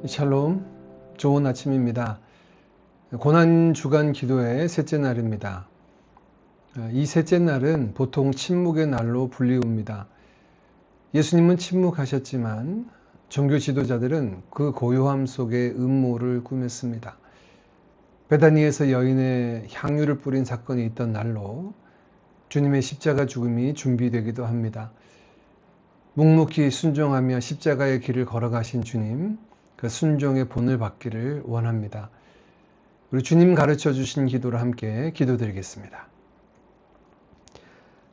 샬롬, 좋은 아침입니다. 고난주간 기도의 셋째 날입니다. 이 셋째 날은 보통 침묵의 날로 불리웁니다. 예수님은 침묵하셨지만 종교 지도자들은 그 고요함 속에 음모를 꾸몄습니다. 베다니에서 여인의 향유를 뿌린 사건이 있던 날로 주님의 십자가 죽음이 준비되기도 합니다. 묵묵히 순종하며 십자가의 길을 걸어가신 주님, 그 순종의 본을 받기를 원합니다. 우리 주님 가르쳐 주신 기도를 함께 기도드리겠습니다.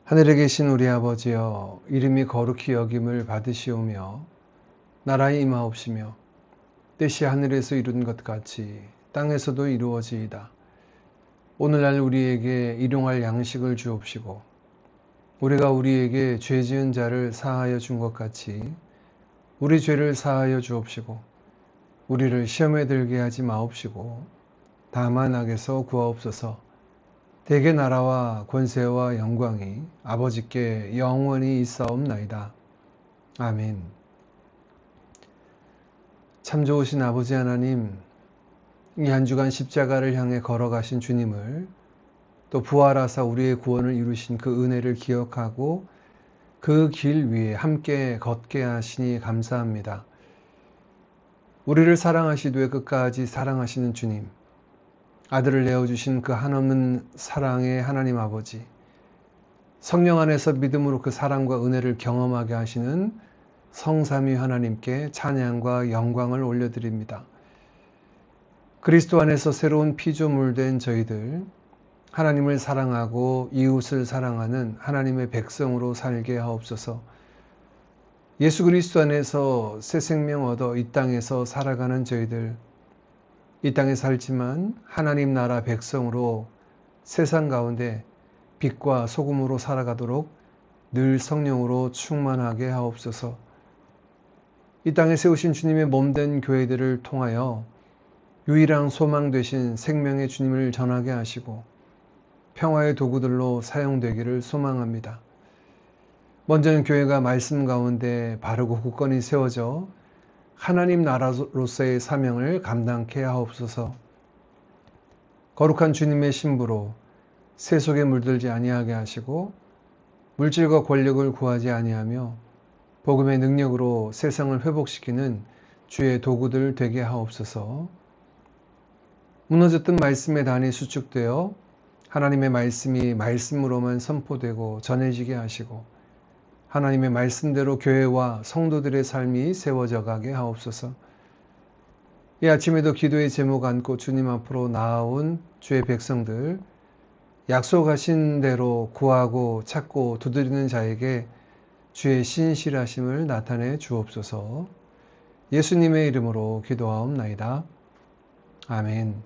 하늘에 계신 우리 아버지여, 이름이 거룩히 여김을 받으시오며 나라의 임하옵시며 뜻이 하늘에서 이룬 것 같이 땅에서도 이루어지이다. 오늘날 우리에게 일용할 양식을 주옵시고 우리가 우리에게 죄 지은 자를 사하여 준 것 같이 우리 죄를 사하여 주옵시고 우리를 시험에 들게 하지 마옵시고 다만 악에서 구하옵소서. 대개 나라와 권세와 영광이 아버지께 영원히 있사옵나이다. 아멘. 참 좋으신 아버지 하나님, 이 한 주간 십자가를 향해 걸어가신 주님을 또 부활하사 우리의 구원을 이루신 그 은혜를 기억하고 그 길 위에 함께 걷게 하시니 감사합니다. 우리를 사랑하시되 끝까지 사랑하시는 주님, 아들을 내어주신 그 한없는 사랑의 하나님 아버지, 성령 안에서 믿음으로 그 사랑과 은혜를 경험하게 하시는 성삼위 하나님께 찬양과 영광을 올려드립니다. 그리스도 안에서 새로운 피조물 된 저희들, 하나님을 사랑하고 이웃을 사랑하는 하나님의 백성으로 살게 하옵소서. 예수 그리스도 안에서 새 생명 얻어 이 땅에서 살아가는 저희들, 이 땅에 살지만 하나님 나라 백성으로 세상 가운데 빛과 소금으로 살아가도록 늘 성령으로 충만하게 하옵소서. 이 땅에 세우신 주님의 몸된 교회들을 통하여 유일한 소망 되신 생명의 주님을 전하게 하시고 평화의 도구들로 사용되기를 소망합니다. 먼저는 교회가 말씀 가운데 바르고 굳건히 세워져 하나님 나라로서의 사명을 감당케 하옵소서. 거룩한 주님의 신부로 세속에 물들지 아니하게 하시고 물질과 권력을 구하지 아니하며 복음의 능력으로 세상을 회복시키는 주의 도구들 되게 하옵소서. 무너졌던 말씀의 단이 수축되어 하나님의 말씀이 말씀으로만 선포되고 전해지게 하시고 하나님의 말씀대로 교회와 성도들의 삶이 세워져 가게 하옵소서. 이 아침에도 기도의 제목 안고 주님 앞으로 나아온 주의 백성들, 약속하신 대로 구하고 찾고 두드리는 자에게 주의 신실하심을 나타내 주옵소서. 예수님의 이름으로 기도하옵나이다. 아멘.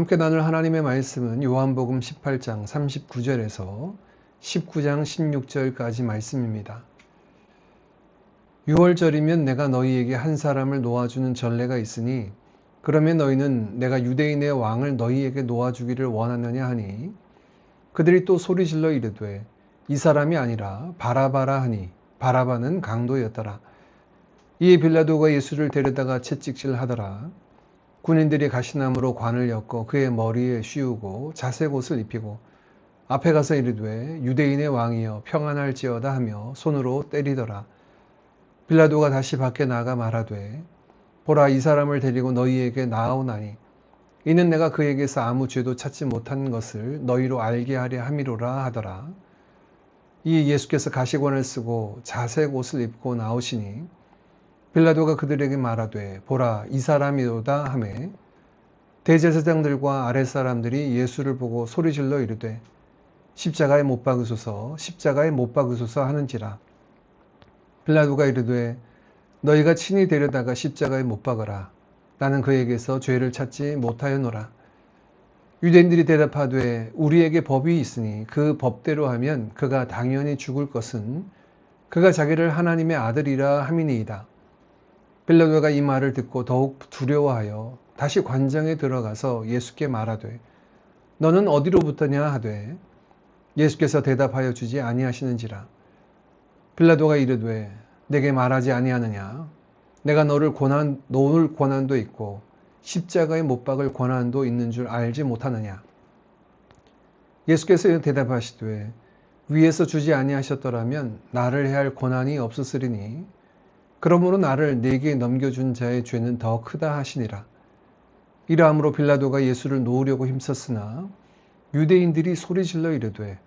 함께 나눌 하나님의 말씀은 요한복음 18장 39절에서 19장 16절까지 말씀입니다. 6월절이면 내가 너희에게 한 사람을 놓아주는 전례가 있으니 그러면 너희는 내가 유대인의 왕을 너희에게 놓아주기를 원하느냐 하니 그들이 또 소리질러 이르되 이 사람이 아니라 바라바라 하니 바라바는 강도였더라. 이에 빌라도가 예수를 데려다가 채찍질하더라. 군인들이 가시나무로 관을 엮어 그의 머리에 씌우고 자색 옷을 입히고 앞에 가서 이르되 유대인의 왕이여 평안할지어다 하며 손으로 때리더라. 빌라도가 다시 밖에 나가 말하되 보라 이 사람을 데리고 너희에게 나아오나니 이는 내가 그에게서 아무 죄도 찾지 못한 것을 너희로 알게 하려 함이로라 하더라. 이에 예수께서 가시관을 쓰고 자색 옷을 입고 나오시니 빌라도가 그들에게 말하되 보라 이 사람이로다 하매 대제사장들과 아랫사람들이 예수를 보고 소리질러 이르되 십자가에 못 박으소서 십자가에 못 박으소서 하는지라. 빌라도가 이르되 너희가 친히 데려다가 십자가에 못 박으라. 나는 그에게서 죄를 찾지 못하였노라. 유대인들이 대답하되 우리에게 법이 있으니 그 법대로 하면 그가 당연히 죽을 것은 그가 자기를 하나님의 아들이라 함이니이다. 빌라도가 이 말을 듣고 더욱 두려워하여 다시 관장에 들어가서 예수께 말하되 너는 어디로부터냐 하되 예수께서 대답하여 주지 아니하시는지라. 빌라도가 이르되 내게 말하지 아니하느냐 내가 너를 놓을 권한도 있고 십자가에 못 박을 권한도 있는 줄 알지 못하느냐. 예수께서 대답하시되 위에서 주지 아니하셨더라면 나를 해할 권한이 없었으리니 그러므로 나를 네게 넘겨준 자의 죄는 더 크다 하시니라. 이러함으로 빌라도가 예수를 놓으려고 힘썼으나 유대인들이 소리질러 이르되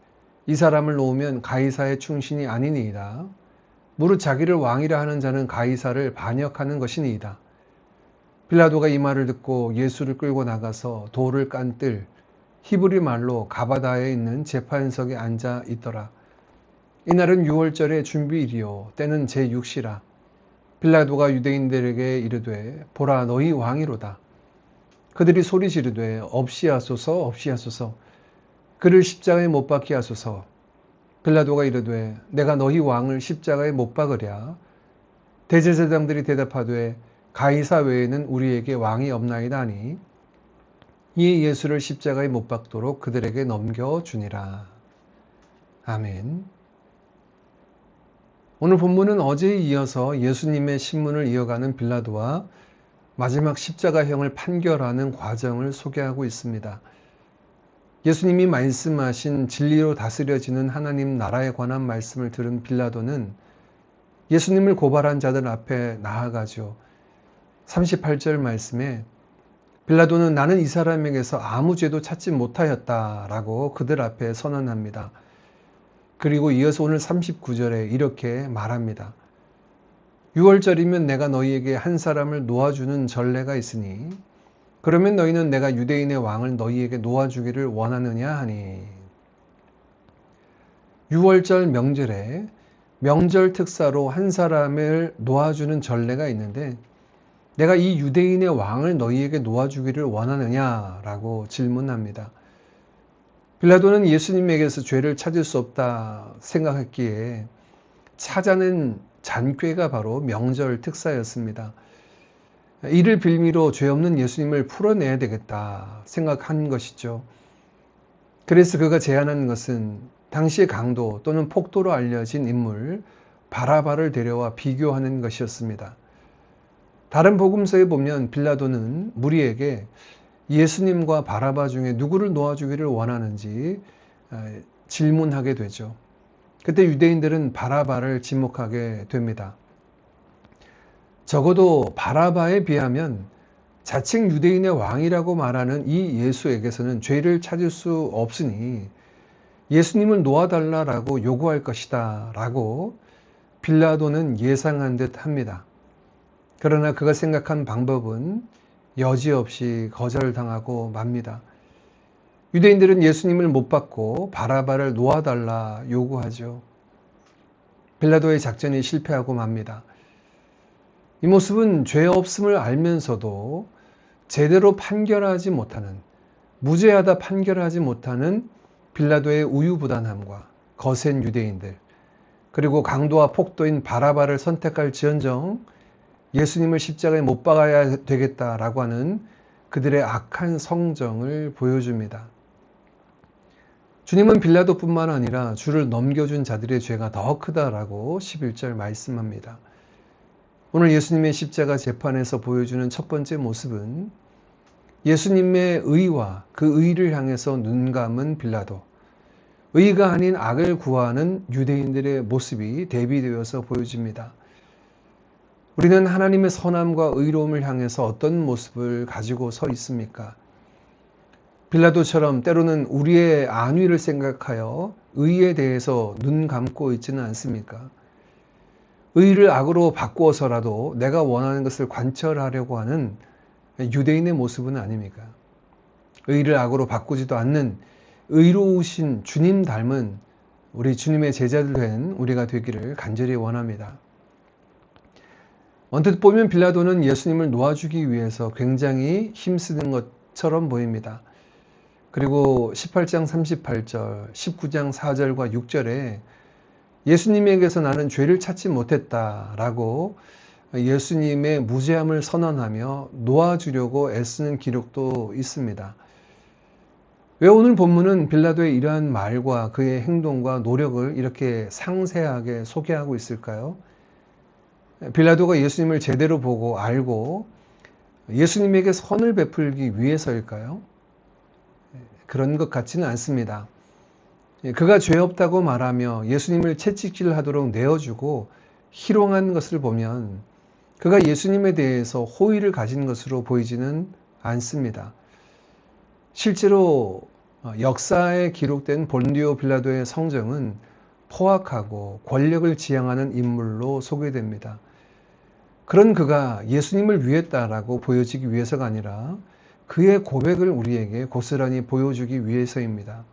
이 사람을 놓으면 가이사의 충신이 아니니이다. 무릇 자기를 왕이라 하는 자는 가이사를 반역하는 것이니이다. 빌라도가 이 말을 듣고 예수를 끌고 나가서 돌을 깐 뜰 히브리 말로 가바다에 있는 재판석에 앉아 있더라. 이날은 6월절의 준비일이요 때는 제6시라. 빌라도가 유대인들에게 이르되 보라 너희 왕이로다. 그들이 소리 지르되 없이 하소서 없이 하소서 그를 십자가에 못 박게 하소서. 빌라도가 이르되 내가 너희 왕을 십자가에 못 박으랴. 대제사장들이 대답하되 가이사 외에는 우리에게 왕이 없나이다 하니 이에 예수를 십자가에 못 박도록 그들에게 넘겨주니라. 아멘. 오늘 본문은 어제에 이어서 예수님의 신문을 이어가는 빌라도와 마지막 십자가형을 판결하는 과정을 소개하고 있습니다. 예수님이 말씀하신 진리로 다스려지는 하나님 나라에 관한 말씀을 들은 빌라도는 예수님을 고발한 자들 앞에 나아가죠. 38절 말씀에 빌라도는 나는 이 사람에게서 아무 죄도 찾지 못하였다라고 그들 앞에 선언합니다. 그리고 이어서 오늘 39절에 이렇게 말합니다. 6월절이면 내가 너희에게 한 사람을 놓아주는 전례가 있으니 그러면 너희는 내가 유대인의 왕을 너희에게 놓아주기를 원하느냐 하니 6월절 명절에 명절 특사로 한 사람을 놓아주는 전례가 있는데 내가 이 유대인의 왕을 너희에게 놓아주기를 원하느냐라고 질문합니다. 빌라도는 예수님에게서 죄를 찾을 수 없다 생각했기에 찾아낸 잔꾀가 바로 명절 특사였습니다. 이를 빌미로 죄 없는 예수님을 풀어내야 되겠다 생각한 것이죠. 그래서 그가 제안한 것은 당시의 강도 또는 폭도로 알려진 인물 바라바를 데려와 비교하는 것이었습니다. 다른 복음서에 보면 빌라도는 무리에게 예수님과 바라바 중에 누구를 놓아주기를 원하는지 질문하게 되죠. 그때 유대인들은 바라바를 지목하게 됩니다. 적어도 바라바에 비하면 자칭 유대인의 왕이라고 말하는 이 예수에게서는 죄를 찾을 수 없으니 예수님을 놓아달라고 요구할 것이다 라고 빌라도는 예상한 듯 합니다. 그러나 그가 생각한 방법은 여지없이 거절당하고 맙니다. 유대인들은 예수님을 못 받고 바라바를 놓아달라 요구하죠. 빌라도의 작전이 실패하고 맙니다. 이 모습은 죄 없음을 알면서도 제대로 판결하지 못하는 무죄하다 판결하지 못하는 빌라도의 우유부단함과 거센 유대인들, 그리고 강도와 폭도인 바라바를 선택할 지언정 예수님을 십자가에 못 박아야 되겠다라고 하는 그들의 악한 성정을 보여줍니다. 주님은 빌라도뿐만 아니라 주를 넘겨준 자들의 죄가 더 크다라고 11절 말씀합니다. 오늘 예수님의 십자가 재판에서 보여주는 첫 번째 모습은 예수님의 의와 그 의를 향해서 눈감은 빌라도, 의가 아닌 악을 구하는 유대인들의 모습이 대비되어서 보여집니다. 우리는 하나님의 선함과 의로움을 향해서 어떤 모습을 가지고 서 있습니까? 빌라도처럼 때로는 우리의 안위를 생각하여 의에 대해서 눈 감고 있지는 않습니까? 의를 악으로 바꾸어서라도 내가 원하는 것을 관철하려고 하는 유대인의 모습은 아닙니까? 의를 악으로 바꾸지도 않는 의로우신 주님 닮은 우리 주님의 제자들 된 우리가 되기를 간절히 원합니다. 언뜻 보면 빌라도는 예수님을 놓아주기 위해서 굉장히 힘쓰는 것처럼 보입니다. 그리고 18장 38절, 19장 4절과 6절에 예수님에게서 나는 죄를 찾지 못했다라고 예수님의 무죄함을 선언하며 놓아주려고 애쓰는 기록도 있습니다. 왜 오늘 본문은 빌라도의 이러한 말과 그의 행동과 노력을 이렇게 상세하게 소개하고 있을까요? 빌라도가 예수님을 제대로 보고 알고 예수님에게 선을 베풀기 위해서일까요? 그런 것 같지는 않습니다. 그가 죄 없다고 말하며 예수님을 채찍질하도록 내어주고 희롱한 것을 보면 그가 예수님에 대해서 호의를 가진 것으로 보이지는 않습니다. 실제로 역사에 기록된 본디오 빌라도의 성정은 포악하고 권력을 지향하는 인물로 소개됩니다. 그런 그가 예수님을 위했다라고 보여지기 위해서가 아니라 그의 고백을 우리에게 고스란히 보여주기 위해서입니다.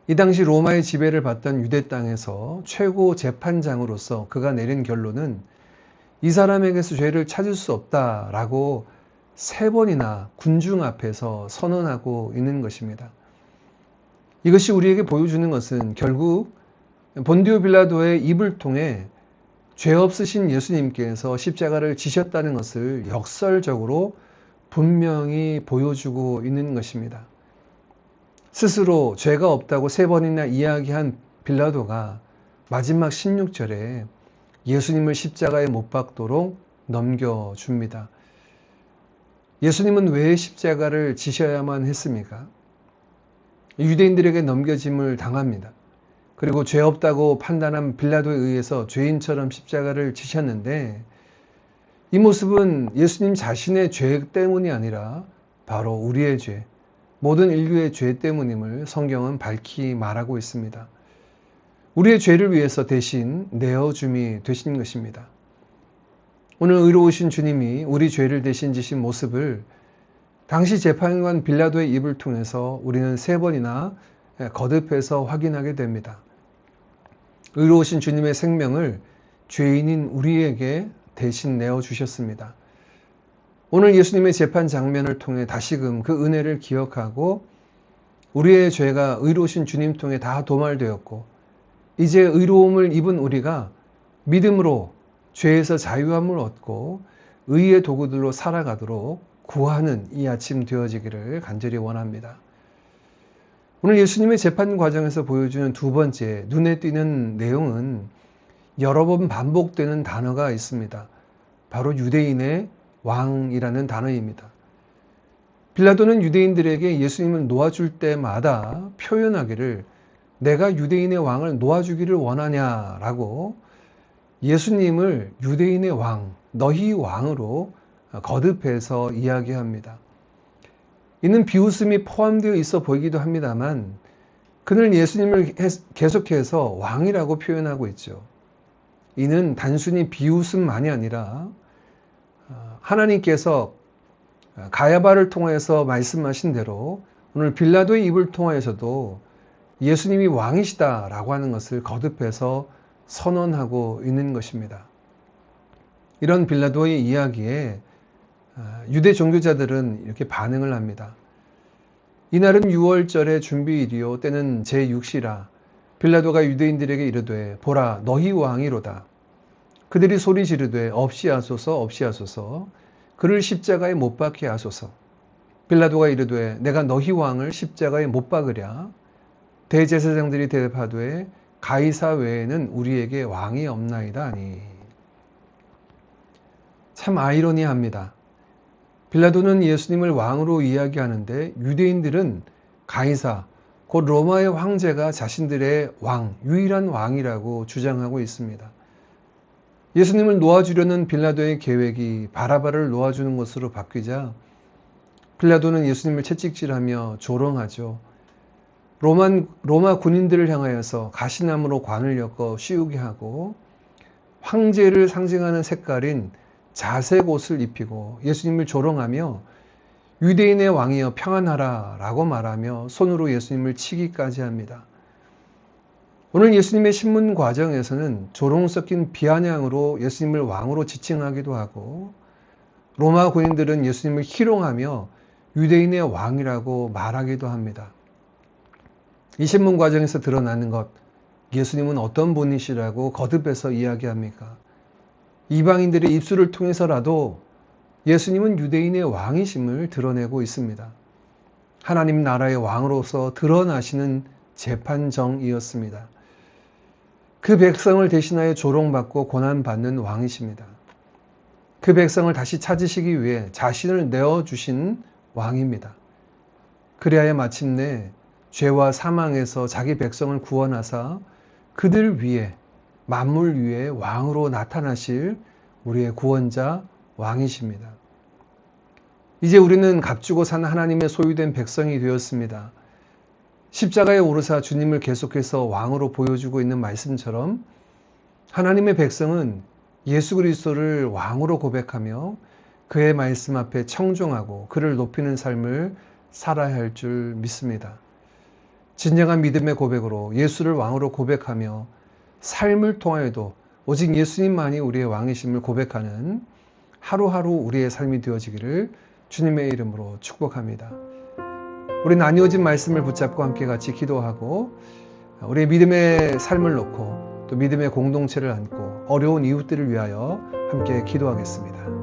이 당시 로마의 지배를 받던 유대 땅에서 최고 재판장으로서 그가 내린 결론은 이 사람에게서 죄를 찾을 수 없다라고 3번이나 군중 앞에서 선언하고 있는 것입니다. 이것이 우리에게 보여주는 것은 결국 본디오 빌라도의 입을 통해 죄 없으신 예수님께서 십자가를 지셨다는 것을 역설적으로 분명히 보여주고 있는 것입니다. 스스로 죄가 없다고 3번이나 이야기한 빌라도가 마지막 16절에 예수님을 십자가에 못 박도록 넘겨줍니다. 예수님은 왜 십자가를 지셔야만 했습니까? 유대인들에게 넘겨짐을 당합니다. 그리고 죄 없다고 판단한 빌라도에 의해서 죄인처럼 십자가를 지셨는데 이 모습은 예수님 자신의 죄 때문이 아니라 바로 우리의 죄, 모든 인류의 죄 때문임을 성경은 밝히 말하고 있습니다. 우리의 죄를 위해서 대신 내어줌이 되신 것입니다. 오늘 의로우신 주님이 우리 죄를 대신 지신 모습을 당시 재판관 빌라도의 입을 통해서 우리는 3번이나 거듭해서 확인하게 됩니다. 의로우신 주님의 생명을 죄인인 우리에게 대신 내어주셨습니다. 오늘 예수님의 재판 장면을 통해 다시금 그 은혜를 기억하고 우리의 죄가 의로우신 주님 통해 다 도말되었고 이제 의로움을 입은 우리가 믿음으로 죄에서 자유함을 얻고 의의 도구들로 살아가도록 구하는 이 아침 되어지기를 간절히 원합니다. 오늘 예수님의 재판 과정에서 보여주는 두 번째 눈에 띄는 내용은 여러 번 반복되는 단어가 있습니다. 바로 유대인의 왕이라는 단어입니다. 빌라도는 유대인들에게 예수님을 놓아줄 때마다 표현하기를 내가 유대인의 왕을 놓아주기를 원하냐라고 예수님을 유대인의 왕, 너희 왕으로 거듭해서 이야기합니다. 이는 비웃음이 포함되어 있어 보이기도 합니다만 그는 예수님을 계속해서 왕이라고 표현하고 있죠. 이는 단순히 비웃음만이 아니라 하나님께서 가야바를 통해서 말씀하신 대로 오늘 빌라도의 입을 통하여서도 예수님이 왕이시다라고 하는 것을 거듭해서 선언하고 있는 것입니다. 이런 빌라도의 이야기에 유대 종교자들은 이렇게 반응을 합니다. 이날은 유월절의 준비일이요 때는 제6시라. 빌라도가 유대인들에게 이르되 보라 너희 왕이로다. 그들이 소리 지르되 없이 하소서 없이 하소서. 그를 십자가에 못 박게 하소서. 빌라도가 이르되 내가 너희 왕을 십자가에 못 박으랴. 대제사장들이 대답하되 가이사 외에는 우리에게 왕이 없나이다 하니. 참 아이러니합니다. 빌라도는 예수님을 왕으로 이야기하는데 유대인들은 가이사, 곧 로마의 황제가 자신들의 왕, 유일한 왕이라고 주장하고 있습니다. 예수님을 놓아주려는 빌라도의 계획이 바라바를 놓아주는 것으로 바뀌자 빌라도는 예수님을 채찍질하며 조롱하죠. 로마 군인들을 향하여서 가시나무로 관을 엮어 씌우게 하고 황제를 상징하는 색깔인 자색 옷을 입히고 예수님을 조롱하며 유대인의 왕이여 평안하라 라고 말하며 손으로 예수님을 치기까지 합니다. 오늘 예수님의 신문 과정에서는 조롱 섞인 비아냥으로 예수님을 왕으로 지칭하기도 하고 로마 군인들은 예수님을 희롱하며 유대인의 왕이라고 말하기도 합니다. 이 신문 과정에서 드러나는 것, 예수님은 어떤 분이시라고 거듭해서 이야기합니까? 이방인들의 입술을 통해서라도 예수님은 유대인의 왕이심을 드러내고 있습니다. 하나님 나라의 왕으로서 드러나시는 재판정이었습니다. 그 백성을 대신하여 조롱받고 고난받는 왕이십니다. 그 백성을 다시 찾으시기 위해 자신을 내어주신 왕입니다. 그리하여 마침내 죄와 사망에서 자기 백성을 구원하사 그들 위에 만물 위에 왕으로 나타나실 우리의 구원자 왕이십니다. 이제 우리는 값주고 산 하나님의 소유된 백성이 되었습니다. 십자가에 오르사 주님을 계속해서 왕으로 보여주고 있는 말씀처럼 하나님의 백성은 예수 그리스도를 왕으로 고백하며 그의 말씀 앞에 청종하고 그를 높이는 삶을 살아야 할 줄 믿습니다. 진정한 믿음의 고백으로 예수를 왕으로 고백하며 삶을 통하여도 오직 예수님만이 우리의 왕이심을 고백하는 하루하루 우리의 삶이 되어지기를 주님의 이름으로 축복합니다. 우리 나뉘어진 말씀을 붙잡고 함께 같이 기도하고 우리의 믿음의 삶을 놓고 또 믿음의 공동체를 안고 어려운 이웃들을 위하여 함께 기도하겠습니다.